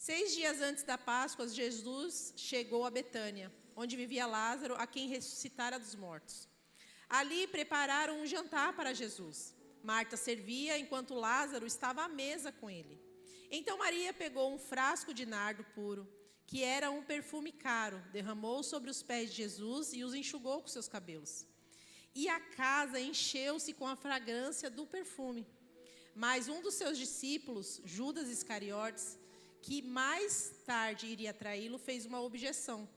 6 dias antes da Páscoa, Jesus chegou a Betânia, onde vivia Lázaro, a quem ressuscitara dos mortos. Ali prepararam um jantar para Jesus. Marta servia, enquanto Lázaro estava à mesa com ele. Então Maria pegou um frasco de nardo puro, que era um perfume caro, derramou sobre os pés de Jesus e os enxugou com seus cabelos. E a casa encheu-se com a fragrância do perfume. Mas um dos seus discípulos, Judas Iscariotes, que mais tarde iria traí-lo, fez uma objeção.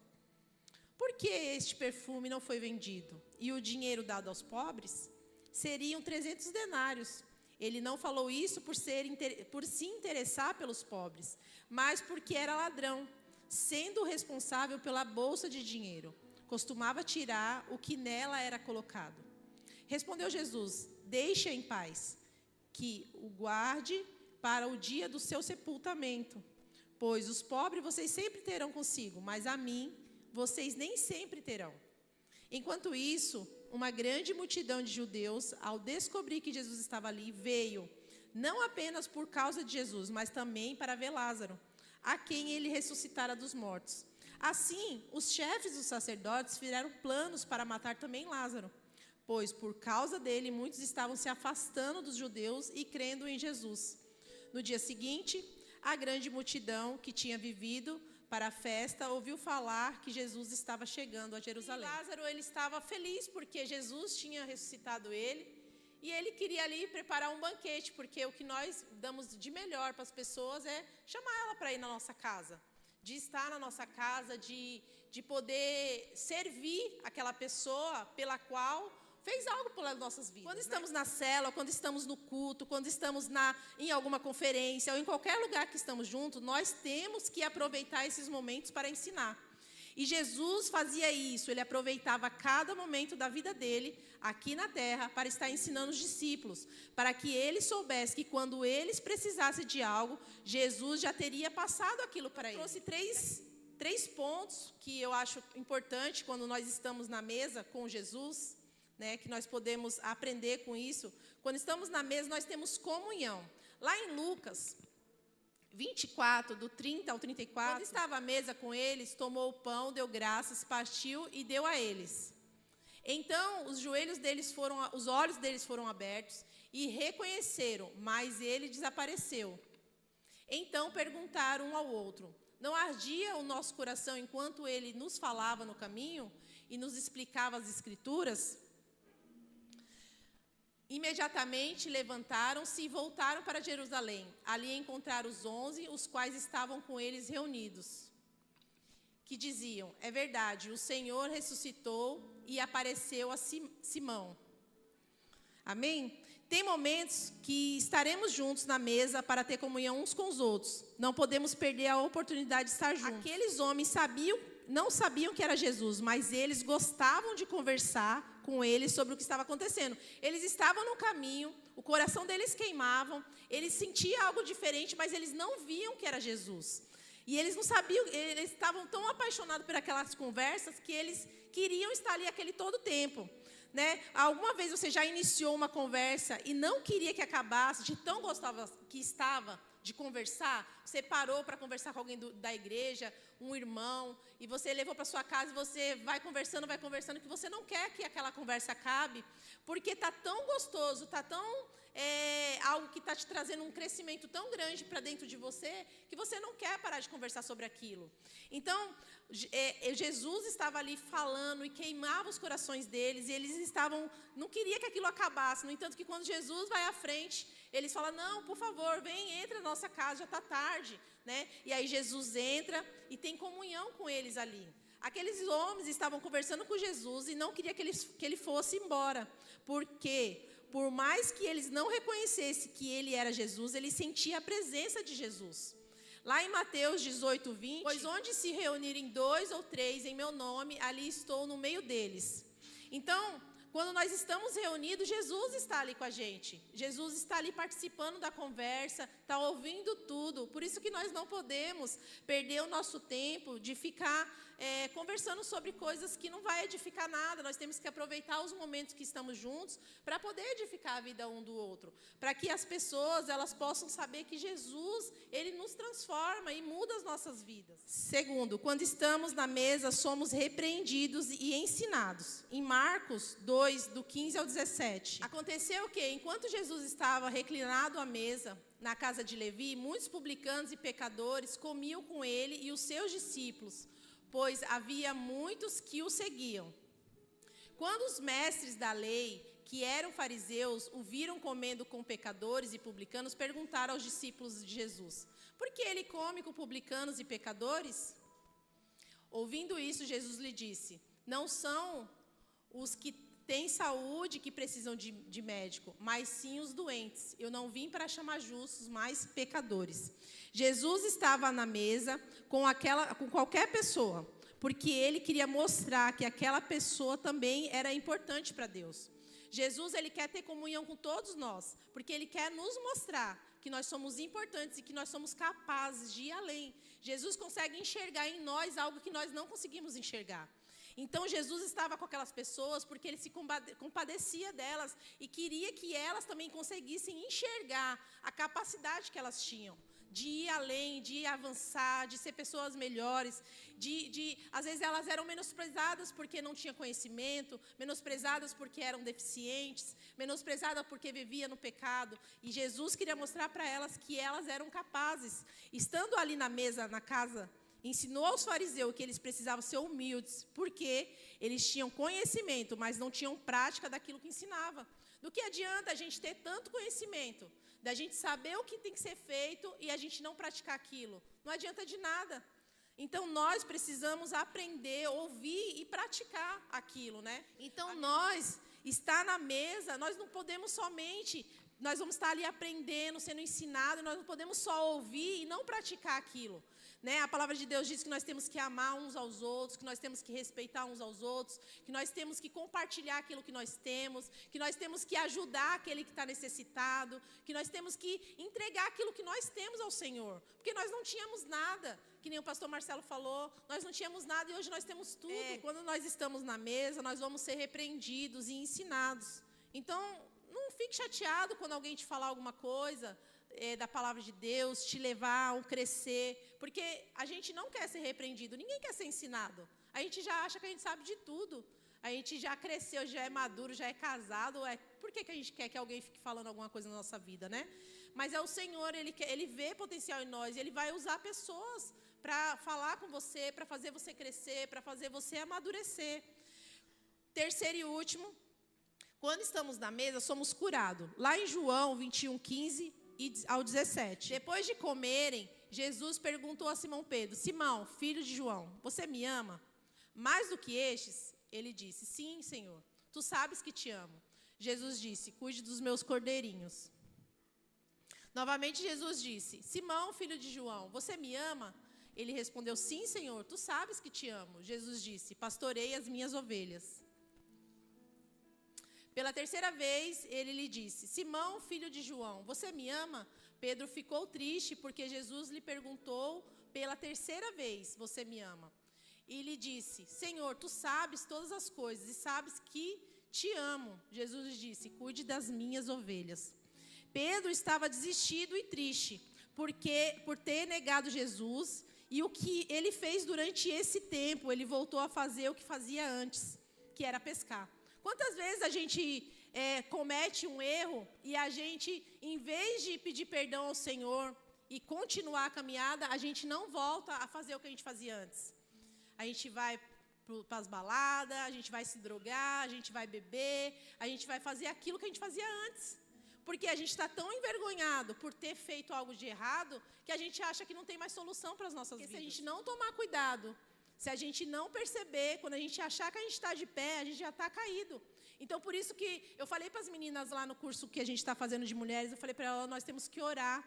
Por que este perfume não foi vendido e o dinheiro dado aos pobres? Seriam 300 denários. Ele não falou isso por se interessar pelos pobres, mas porque era ladrão, sendo responsável pela bolsa de dinheiro. Costumava tirar o que nela era colocado. Respondeu Jesus: deixe-a em paz, que o guarde para o dia do seu sepultamento. Pois os pobres vocês sempre terão consigo, mas a mim vocês nem sempre terão. Enquanto isso, uma grande multidão de judeus, ao descobrir que Jesus estava ali, veio, não apenas por causa de Jesus, mas também para ver Lázaro, a quem ele ressuscitara dos mortos. Assim, os chefes dos sacerdotes fizeram planos para matar também Lázaro, pois por causa dele muitos estavam se afastando dos judeus e crendo em Jesus. No dia seguinte, a grande multidão que tinha vivido para a festa ouviu falar que Jesus estava chegando a Jerusalém. E Lázaro, ele estava feliz porque Jesus tinha ressuscitado ele e ele queria ali preparar um banquete, porque o que nós damos de melhor para as pessoas é chamar ela para ir na nossa casa, de estar na nossa casa, de poder servir aquela pessoa pela qual fez algo pelas nossas vidas. Quando estamos na célula, quando estamos no culto, quando estamos em alguma conferência, ou em qualquer lugar que estamos juntos, nós temos que aproveitar esses momentos para ensinar. E Jesus fazia isso, ele aproveitava cada momento da vida dele, aqui na terra, para estar ensinando os discípulos, para que eles soubessem que quando eles precisassem de algo, Jesus já teria passado aquilo para eles. Eu trouxe três pontos que eu acho importante quando nós estamos na mesa com Jesus, que nós podemos aprender com isso. Quando estamos na mesa, nós temos comunhão. Lá em Lucas 24, do 30 ao 34, quando estava à mesa com eles, tomou o pão, deu graças, partiu e deu a eles. Então, os olhos deles foram abertos e reconheceram, mas ele desapareceu. Então perguntaram um ao outro: não ardia o nosso coração enquanto ele nos falava no caminho e nos explicava as Escrituras? Imediatamente levantaram-se e voltaram para Jerusalém. Ali encontraram os 11, os quais estavam com eles reunidos, que diziam: é verdade, o Senhor ressuscitou e apareceu a Simão. Amém? Tem momentos que estaremos juntos na mesa para ter comunhão uns com os outros. Não podemos perder a oportunidade de estar juntos. Aqueles homens não sabiam que era Jesus, mas eles gostavam de conversar com ele sobre o que estava acontecendo. Eles estavam no caminho, o coração deles queimava, eles sentiam algo diferente, mas eles não viam que era Jesus. E eles não sabiam, eles estavam tão apaixonados por aquelas conversas que eles queriam estar ali aquele todo o tempo. Alguma vez você já iniciou uma conversa e não queria que acabasse, de tão gostava que estava de conversar? Você parou para conversar com alguém da igreja, um irmão, e você levou para sua casa e você vai conversando, que você não quer que aquela conversa acabe, porque está tão gostoso, está tão algo que está te trazendo um crescimento tão grande para dentro de você, que você não quer parar de conversar sobre aquilo. Então, Jesus estava ali falando e queimava os corações deles, e eles não queria que aquilo acabasse. No entanto, que quando Jesus vai à frente, eles falam: não, por favor, vem, entra na nossa casa, já está tarde. E aí Jesus entra e tem comunhão com eles ali. Aqueles homens estavam conversando com Jesus e não queria que ele fosse embora, porque por mais que eles não reconhecessem que ele era Jesus, eles sentiam a presença de Jesus. Lá em Mateus 18, 20, pois onde se reunirem 2 ou 3 em meu nome, ali estou no meio deles. Então, Quando nós estamos reunidos, Jesus está ali com a gente. Jesus está ali participando da conversa, está ouvindo tudo. Por isso que nós não podemos perder o nosso tempo de ficar conversando sobre coisas que não vai edificar nada. Nós temos que aproveitar os momentos que estamos juntos para poder edificar a vida um do outro. Para que as pessoas elas possam saber que Jesus, Ele nos transforma e muda as nossas vidas. Segundo, quando estamos na mesa, somos repreendidos e ensinados. Em Marcos 2, do 15 ao 17. Aconteceu o quê? Enquanto Jesus estava reclinado à mesa, na casa de Levi, muitos publicanos e pecadores comiam com ele e os seus discípulos, pois havia muitos que o seguiam. Quando os mestres da lei, que eram fariseus, o viram comendo com pecadores e publicanos, perguntaram aos discípulos de Jesus: por que ele come com publicanos e pecadores? Ouvindo isso, Jesus lhe disse: não são os que têm saúde que precisam de médico, mas sim os doentes. Eu não vim para chamar justos, mas pecadores. Jesus estava na mesa com qualquer pessoa, porque ele queria mostrar que aquela pessoa também era importante para Deus. Jesus, ele quer ter comunhão com todos nós, porque ele quer nos mostrar que nós somos importantes e que nós somos capazes de ir além. Jesus consegue enxergar em nós algo que nós não conseguimos enxergar. Então, Jesus estava com aquelas pessoas porque ele se compadecia delas e queria que elas também conseguissem enxergar a capacidade que elas tinham de ir além, de avançar, de ser pessoas melhores, às vezes elas eram menosprezadas porque não tinham conhecimento, menosprezadas porque eram deficientes, menosprezadas porque viviam no pecado. E Jesus queria mostrar para elas que elas eram capazes. Estando ali na mesa, na casa, ensinou aos fariseus que eles precisavam ser humildes, porque eles tinham conhecimento, mas não tinham prática daquilo que ensinava. Do que adianta a gente ter tanto conhecimento, da gente saber o que tem que ser feito e a gente não praticar aquilo? Não adianta de nada. Então, nós precisamos aprender, ouvir e praticar aquilo, né? Então, nós, estar na mesa, nós não podemos somente... Nós vamos estar ali aprendendo, sendo ensinado, nós não podemos só ouvir e não praticar aquilo. Né? A palavra de Deus diz que nós temos que amar uns aos outros, que nós temos que respeitar uns aos outros, que nós temos que compartilhar aquilo que nós temos, que nós temos que ajudar aquele que está necessitado, que nós temos que entregar aquilo que nós temos ao Senhor. Porque nós não tínhamos nada, que nem o pastor Marcelo falou, nós não tínhamos nada e hoje nós temos tudo. Quando nós estamos na mesa, nós vamos ser repreendidos e ensinados. Então, não fique chateado quando alguém te falar alguma coisa da palavra de Deus, te levar a crescer, porque a gente não quer ser repreendido, ninguém quer ser ensinado. A gente já acha que a gente sabe de tudo, a gente já cresceu, já é maduro, já é casado, por que a gente quer que alguém fique falando alguma coisa na nossa vida, né? Mas é o Senhor, Ele vê potencial em nós, Ele vai usar pessoas para falar com você, para fazer você crescer, para fazer você amadurecer. Terceiro e último, quando estamos na mesa, somos curados. Lá em João 21:15 ao 17. Depois de comerem, Jesus perguntou a Simão Pedro: Simão, filho de João, você me ama? Mais do que estes? Ele disse: sim, Senhor, tu sabes que te amo. Jesus disse: cuide dos meus cordeirinhos. Novamente Jesus disse: Simão, filho de João, você me ama? Ele respondeu: sim, Senhor, tu sabes que te amo. Jesus disse: pastorei as minhas ovelhas. Pela terceira vez, ele lhe disse: Simão, filho de João, você me ama? Pedro ficou triste porque Jesus lhe perguntou pela terceira vez: você me ama? E lhe disse: Senhor, tu sabes todas as coisas e sabes que te amo. Jesus lhe disse: cuide das minhas ovelhas. Pedro estava desistido e triste por ter negado Jesus, e o que ele fez durante esse tempo, ele voltou a fazer o que fazia antes, que era pescar. Quantas vezes a gente comete um erro e a gente, em vez de pedir perdão ao Senhor e continuar a caminhada, a gente não volta a fazer o que a gente fazia antes. A gente vai para as baladas, a gente vai se drogar, a gente vai beber, a gente vai fazer aquilo que a gente fazia antes. Porque a gente está tão envergonhado por ter feito algo de errado que a gente acha que não tem mais solução para as nossas vidas. Se a gente não tomar cuidado, se a gente não perceber, quando a gente achar que a gente está de pé, a gente já está caído. Então, por isso que eu falei para as meninas lá no curso que a gente está fazendo de mulheres, eu falei para elas, nós temos que orar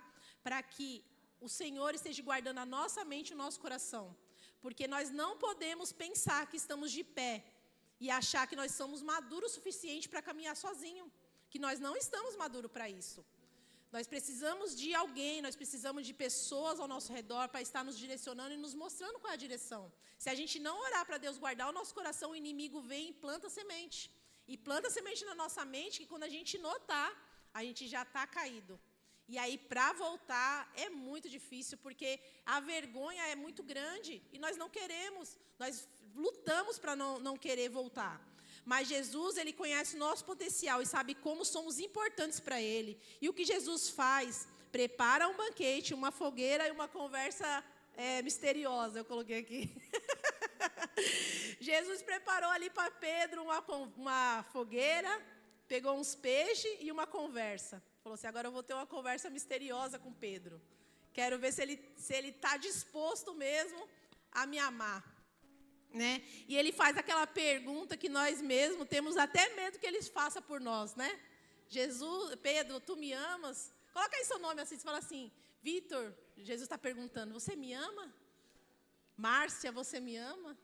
para que o Senhor esteja guardando a nossa mente e o nosso coração. Porque nós não podemos pensar que estamos de pé e achar que nós somos maduros o suficiente para caminhar sozinho, que nós não estamos maduros para isso. Nós precisamos de alguém, nós precisamos de pessoas ao nosso redor para estar nos direcionando e nos mostrando qual é a direção. Se a gente não orar para Deus guardar o nosso coração, o inimigo vem e planta semente. E planta semente na nossa mente que quando a gente notar, a gente já está caído. E aí, para voltar, é muito difícil, porque a vergonha é muito grande e nós não queremos, nós lutamos para não querer voltar. Mas Jesus, Ele conhece o nosso potencial e sabe como somos importantes para Ele. E o que Jesus faz? Prepara um banquete, uma fogueira e uma conversa misteriosa, eu coloquei aqui. Jesus preparou ali para Pedro uma fogueira, pegou uns peixes e uma conversa. Falou assim, agora eu vou ter uma conversa misteriosa com Pedro. Quero ver se ele está disposto mesmo a me amar. Né? E ele faz aquela pergunta que nós mesmos temos até medo que ele faça por nós, né? Jesus, Pedro, tu me amas? Coloca aí seu nome assim, você fala assim, Vitor, Jesus está perguntando, você me ama? Márcia, você me ama?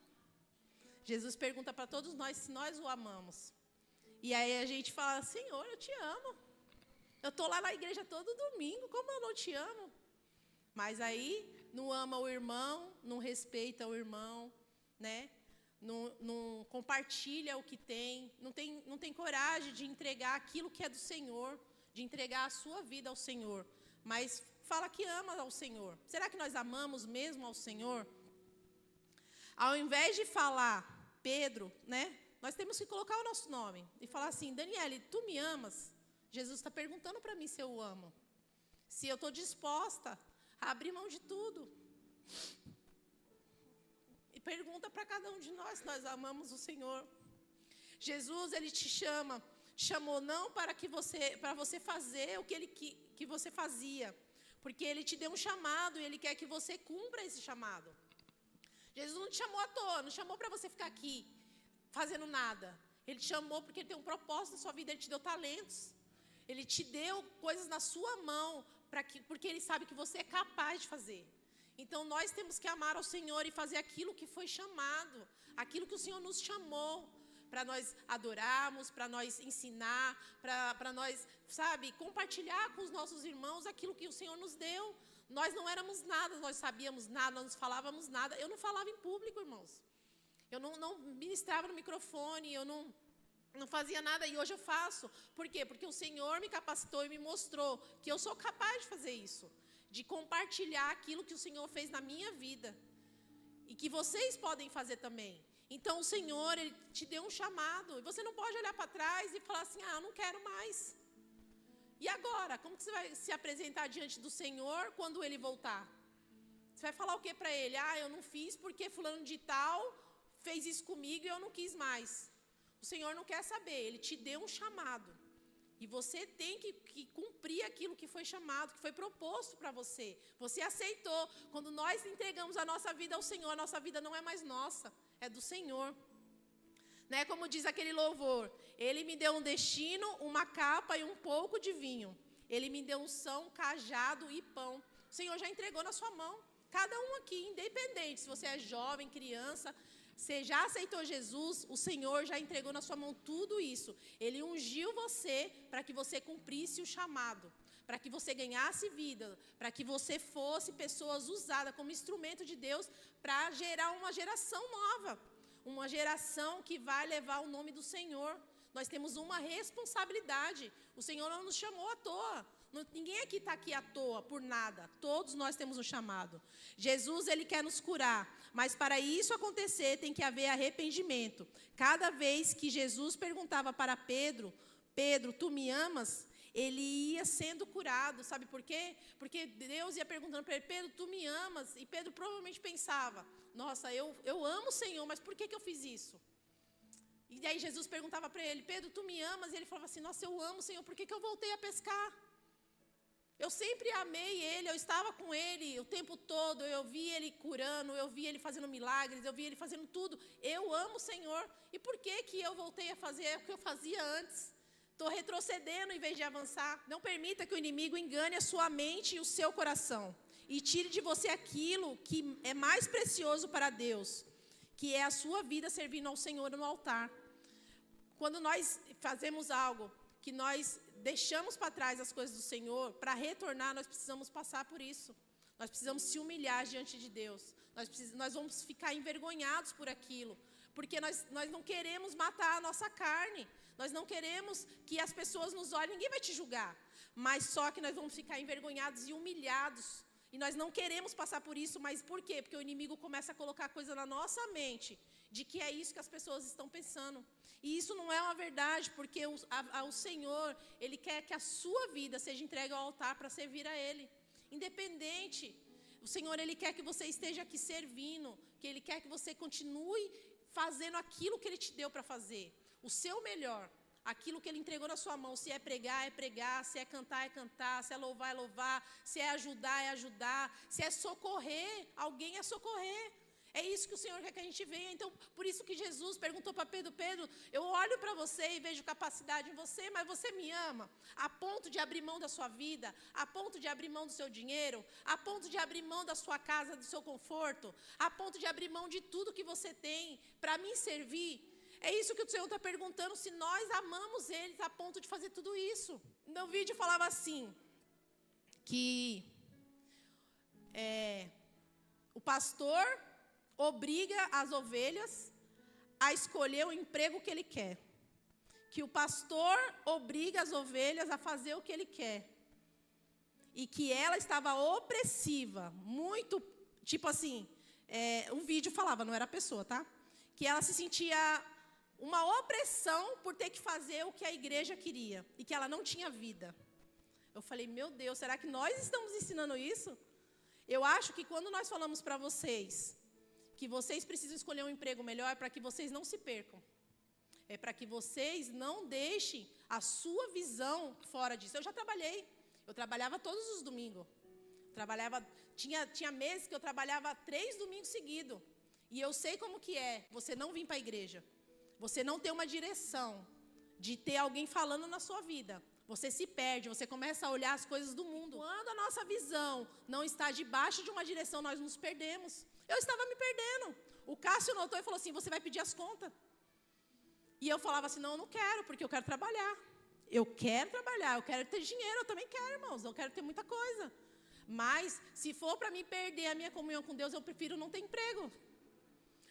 Jesus pergunta para todos nós se nós o amamos. E aí a gente fala, Senhor, eu te amo. Eu estou lá na igreja todo domingo, como eu não te amo? Mas aí não ama o irmão, não respeita o irmão, né? Não compartilha o que tem, não tem coragem de entregar aquilo que é do Senhor, de entregar a sua vida ao Senhor, mas fala que ama ao Senhor. Será que nós amamos mesmo ao Senhor? Ao invés de falar Pedro, né? Nós temos que colocar o nosso nome e falar assim, Daniele, tu me amas? Jesus está perguntando para mim se eu o amo, se eu estou disposta a abrir mão de tudo. E pergunta para cada um de nós se nós amamos o Senhor. Jesus, Ele te chamou não para você fazer o que você fazia, porque Ele te deu um chamado e Ele quer que você cumpra esse chamado. Jesus não te chamou à toa, não chamou para você ficar aqui fazendo nada. Ele te chamou porque Ele tem um propósito na sua vida, Ele te deu talentos. Ele te deu coisas na sua mão, porque Ele sabe que você é capaz de fazer. Então, nós temos que amar ao Senhor e fazer aquilo que foi chamado, aquilo que o Senhor nos chamou, para nós adorarmos, para nós ensinar, para nós, compartilhar com os nossos irmãos aquilo que o Senhor nos deu. Nós não éramos nada, nós sabíamos nada, nós não falávamos nada. Eu não falava em público, irmãos. Eu não ministrava no microfone, eu não fazia nada e hoje eu faço. Por quê? Porque o Senhor me capacitou e me mostrou que eu sou capaz de fazer isso, de compartilhar aquilo que o Senhor fez na minha vida e que vocês podem fazer também. Então o Senhor, Ele te deu um chamado e você não pode olhar para trás e falar assim, eu não quero mais. E agora? Como que você vai se apresentar diante do Senhor quando Ele voltar? Você vai falar o que para Ele? Eu não fiz porque fulano de tal fez isso comigo e eu não quis mais. O Senhor não quer saber, Ele te deu um chamado. E você tem que cumprir aquilo que foi chamado, que foi proposto para você. Você aceitou. Quando nós entregamos a nossa vida ao Senhor, a nossa vida não é mais nossa, é do Senhor. Né? Como diz aquele louvor, Ele me deu um destino, uma capa e um pouco de vinho. Ele me deu unção, cajado e pão. O Senhor já entregou na sua mão. Cada um aqui, independente, se você é jovem, criança, você já aceitou Jesus, o Senhor já entregou na sua mão tudo isso. Ele ungiu você para que você cumprisse o chamado, para que você ganhasse vida, para que você fosse pessoas usadas como instrumento de Deus para gerar uma geração nova, uma geração que vai levar o nome do Senhor. Nós temos uma responsabilidade. O Senhor não nos chamou à toa. Ninguém aqui está aqui à toa, por nada. Todos nós temos um chamado. Jesus, Ele quer nos curar. Mas para isso acontecer, tem que haver arrependimento. Cada vez que Jesus perguntava para Pedro, Pedro, tu me amas? Ele ia sendo curado. Sabe por quê? Porque Deus ia perguntando para ele, Pedro, tu me amas? E Pedro provavelmente pensava, nossa, eu amo o Senhor, mas por que eu fiz isso? E daí Jesus perguntava para ele, Pedro, tu me amas? E ele falava assim, nossa, eu amo o Senhor, por que eu voltei a pescar? Eu sempre amei Ele, eu estava com Ele o tempo todo, eu vi Ele curando, eu vi Ele fazendo milagres, eu vi Ele fazendo tudo. Eu amo o Senhor. E por que eu voltei a fazer o que eu fazia antes? Estou retrocedendo em vez de avançar. Não permita que o inimigo engane a sua mente e o seu coração. E tire de você aquilo que é mais precioso para Deus, que é a sua vida servindo ao Senhor no altar. quando nós fazemos algo que nós deixamos para trás as coisas do Senhor, para retornar, nós precisamos passar por isso. Nós precisamos se humilhar diante de Deus. Nós vamos ficar envergonhados por aquilo, porque nós não queremos matar a nossa carne. Nós não queremos que as pessoas nos olhem, ninguém vai te julgar. Mas só que nós vamos ficar envergonhados e humilhados. E nós não queremos passar por isso, mas por quê? Porque o inimigo começa a colocar coisa na nossa mente, de que é isso que as pessoas estão pensando. E isso não é uma verdade, porque o Senhor, Ele quer que a sua vida seja entregue ao altar para servir a Ele. Independente, o Senhor, Ele quer que você esteja aqui servindo, que Ele quer que você continue fazendo aquilo que Ele te deu para fazer. O seu melhor, aquilo que Ele entregou na sua mão. Se é pregar, se é cantar, se é louvar, se é ajudar, se é socorrer, alguém é socorrer. É isso que o Senhor quer que a gente venha. Então, por isso que Jesus perguntou para Pedro, eu olho para você e vejo capacidade em você, mas você me ama a ponto de abrir mão da sua vida, a ponto de abrir mão do seu dinheiro, a ponto de abrir mão da sua casa, do seu conforto, a ponto de abrir mão de tudo que você tem para me servir. É isso que o Senhor está perguntando, se nós amamos Ele a ponto de fazer tudo isso. No vídeo falava assim, que o pastor obriga as ovelhas a escolher o emprego que ele quer. Que o pastor obriga as ovelhas a fazer o que ele quer. E que ela estava opressiva, muito, tipo assim, um vídeo falava, não era a pessoa, tá? Que ela se sentia uma opressão por ter que fazer o que a igreja queria. E que ela não tinha vida. Eu falei, meu Deus, será que nós estamos ensinando isso? Eu acho que quando nós falamos para vocês que vocês precisam escolher um emprego melhor, é para que vocês não se percam. É para que vocês não deixem a sua visão fora disso. Eu já trabalhei. Eu trabalhava todos os domingos. Tinha meses que eu trabalhava 3 domingos seguidos. E eu sei como que é você não vir para a igreja. Você não ter uma direção de ter alguém falando na sua vida. Você se perde, você começa a olhar as coisas do mundo. Quando a nossa visão não está debaixo de uma direção, nós nos perdemos. Eu estava me perdendo. O Cássio notou e falou assim, você vai pedir as contas? E eu falava assim, não, eu não quero, porque eu quero trabalhar. Eu quero trabalhar, eu quero ter dinheiro, eu também quero, irmãos, eu quero ter muita coisa. Mas, se for para mim perder a minha comunhão com Deus, eu prefiro não ter emprego.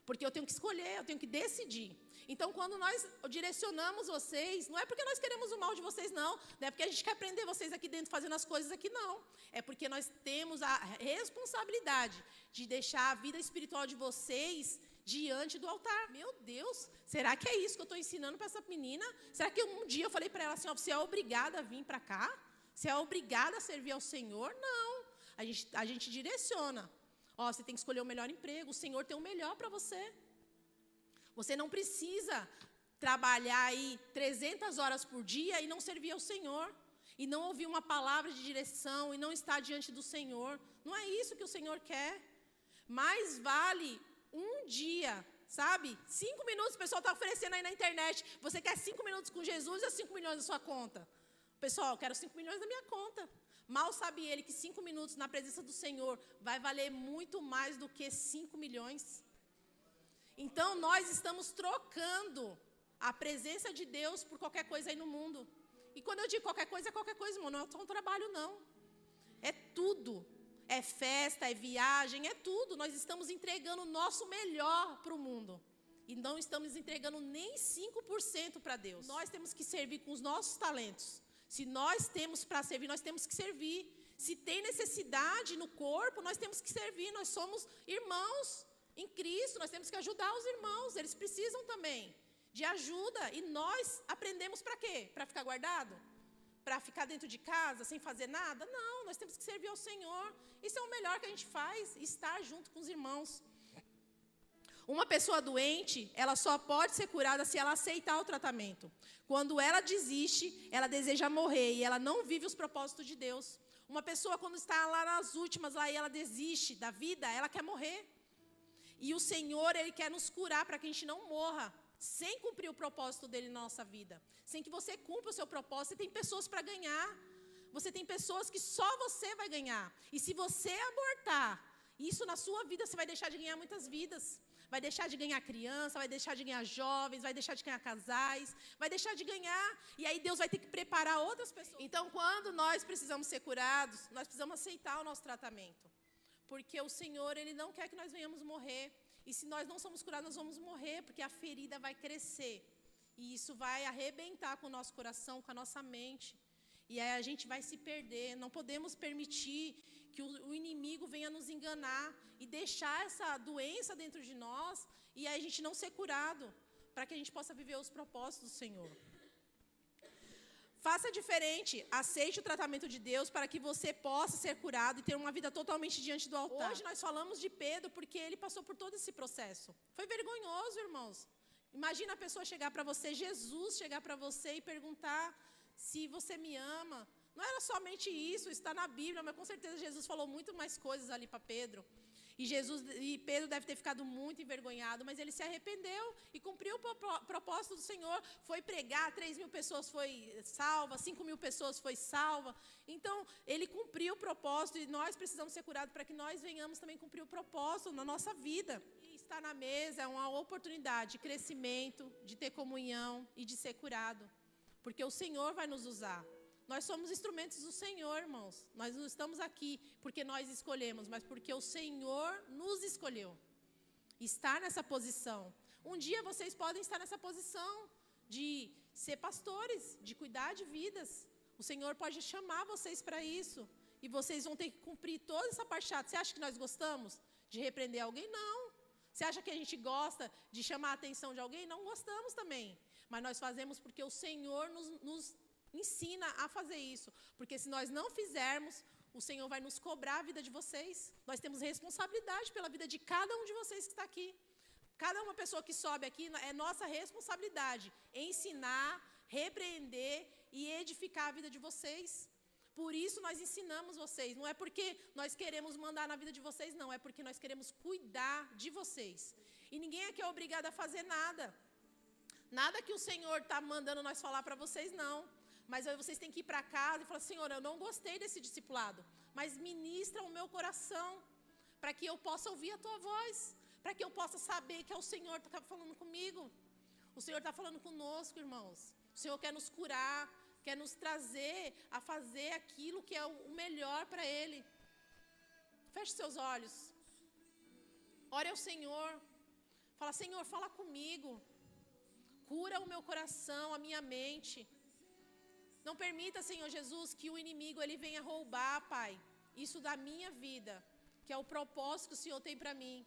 Porque eu tenho que escolher, eu tenho que decidir. Então, quando nós direcionamos vocês, não é porque nós queremos o mal de vocês, não. Não é porque a gente quer prender vocês aqui dentro, fazendo as coisas aqui, não. É porque nós temos a responsabilidade de deixar a vida espiritual de vocês diante do altar. Meu Deus, será que é isso que eu estou ensinando para essa menina? Será que um dia eu falei para ela assim, ó, você é obrigada a vir para cá? Você é obrigada a servir ao Senhor? Não. A gente direciona. Ó, você tem que escolher o melhor emprego, o Senhor tem o melhor para você. Você não precisa trabalhar aí 300 horas por dia e não servir ao Senhor. E não ouvir uma palavra de direção e não estar diante do Senhor. Não é isso que o Senhor quer. Mais vale um dia, sabe? 5 minutos, o pessoal está oferecendo aí na internet. Você quer 5 minutos com Jesus ou 5 milhões na sua conta? Pessoal, eu quero 5 milhões na minha conta. Mal sabe ele que 5 minutos na presença do Senhor vai valer muito mais do que 5 milhões. Então, nós estamos trocando a presença de Deus por qualquer coisa aí no mundo. E quando eu digo qualquer coisa, irmão. Não é só um trabalho, não. É tudo. É festa, é viagem, é tudo. Nós estamos entregando o nosso melhor para o mundo. E não estamos entregando nem 5% para Deus. Nós temos que servir com os nossos talentos. Se nós temos para servir, nós temos que servir. Se tem necessidade no corpo, nós temos que servir. Nós somos irmãos em Cristo, nós temos que ajudar os irmãos. Eles precisam também de ajuda. E nós aprendemos para quê? Para ficar guardado? Para ficar dentro de casa sem fazer nada? Não, nós temos que servir ao Senhor. Isso é o melhor que a gente faz, estar junto com os irmãos. Uma pessoa doente, ela só pode ser curada se ela aceitar o tratamento. Quando ela desiste, ela deseja morrer e ela não vive os propósitos de Deus. Uma pessoa, quando está lá nas últimas, lá, e ela desiste da vida, ela quer morrer. E o Senhor, Ele quer nos curar para que a gente não morra, sem cumprir o propósito dEle na nossa vida. Sem que você cumpra o seu propósito, você tem pessoas para ganhar. Você tem pessoas que só você vai ganhar. E se você abortar Isso na sua vida você vai deixar de ganhar muitas vidas. Vai deixar de ganhar criança, vai deixar de ganhar jovens, vai deixar de ganhar casais, vai deixar de ganhar. E aí Deus vai ter que preparar outras pessoas. Então, quando nós precisamos ser curados, nós precisamos aceitar o nosso tratamento. Porque o Senhor, Ele não quer que nós venhamos morrer. E se nós não somos curados, nós vamos morrer, porque a ferida vai crescer. E isso vai arrebentar com o nosso coração, com a nossa mente. E aí a gente vai se perder. Não podemos permitir que o inimigo venha nos enganar e deixar essa doença dentro de nós e aí a gente não ser curado, para que a gente possa viver os propósitos do Senhor. Faça diferente, aceite o tratamento de Deus para que você possa ser curado e ter uma vida totalmente diante do altar. Hoje nós falamos de Pedro porque ele passou por todo esse processo. Foi vergonhoso, irmãos. Imagina a pessoa chegar para você, Jesus chegar para você e perguntar se você me ama. Não era somente isso, está na Bíblia, mas com certeza Jesus falou muito mais coisas ali para Pedro. E Pedro deve ter ficado muito envergonhado, mas ele se arrependeu e cumpriu o propósito do Senhor. Foi pregar, 3.000 pessoas foi salva, 5.000 pessoas foi salva. Então, ele cumpriu o propósito e nós precisamos ser curados para que nós venhamos também cumprir o propósito na nossa vida. E estar na mesa é uma oportunidade de crescimento, de ter comunhão e de ser curado, porque o Senhor vai nos usar. Nós somos instrumentos do Senhor, irmãos. Nós não estamos aqui porque nós escolhemos, mas porque o Senhor nos escolheu. Estar nessa posição. Um dia vocês podem estar nessa posição de ser pastores, de cuidar de vidas. O Senhor pode chamar vocês para isso. E vocês vão ter que cumprir toda essa parte chata. Você acha que nós gostamos de repreender alguém? Não. Você acha que a gente gosta de chamar a atenção de alguém? Não gostamos também. Mas nós fazemos porque o Senhor nos ensina a fazer isso, porque se nós não fizermos, o Senhor vai nos cobrar a vida de vocês. Nós temos responsabilidade pela vida de cada um de vocês que está aqui. Cada uma pessoa que sobe aqui, é nossa responsabilidade ensinar, repreender e edificar a vida de vocês. Por isso nós ensinamos vocês. Não é porque nós queremos mandar na vida de vocês, não. É porque nós queremos cuidar de vocês. E ninguém aqui é obrigado a fazer nada. Nada que o Senhor está mandando nós falar para vocês, não. Mas aí vocês têm que ir para casa e falar, Senhor, eu não gostei desse discipulado, mas ministra o meu coração, para que eu possa ouvir a tua voz, para que eu possa saber que é o Senhor que está falando comigo. O Senhor está falando conosco, irmãos. O Senhor quer nos curar, quer nos trazer a fazer aquilo que é o melhor para Ele. Feche seus olhos. Ore ao Senhor. Fala, Senhor, fala comigo. Cura o meu coração, a minha mente. Não permita, Senhor Jesus, que o inimigo ele venha roubar, Pai, isso da minha vida, que é o propósito que o Senhor tem para mim.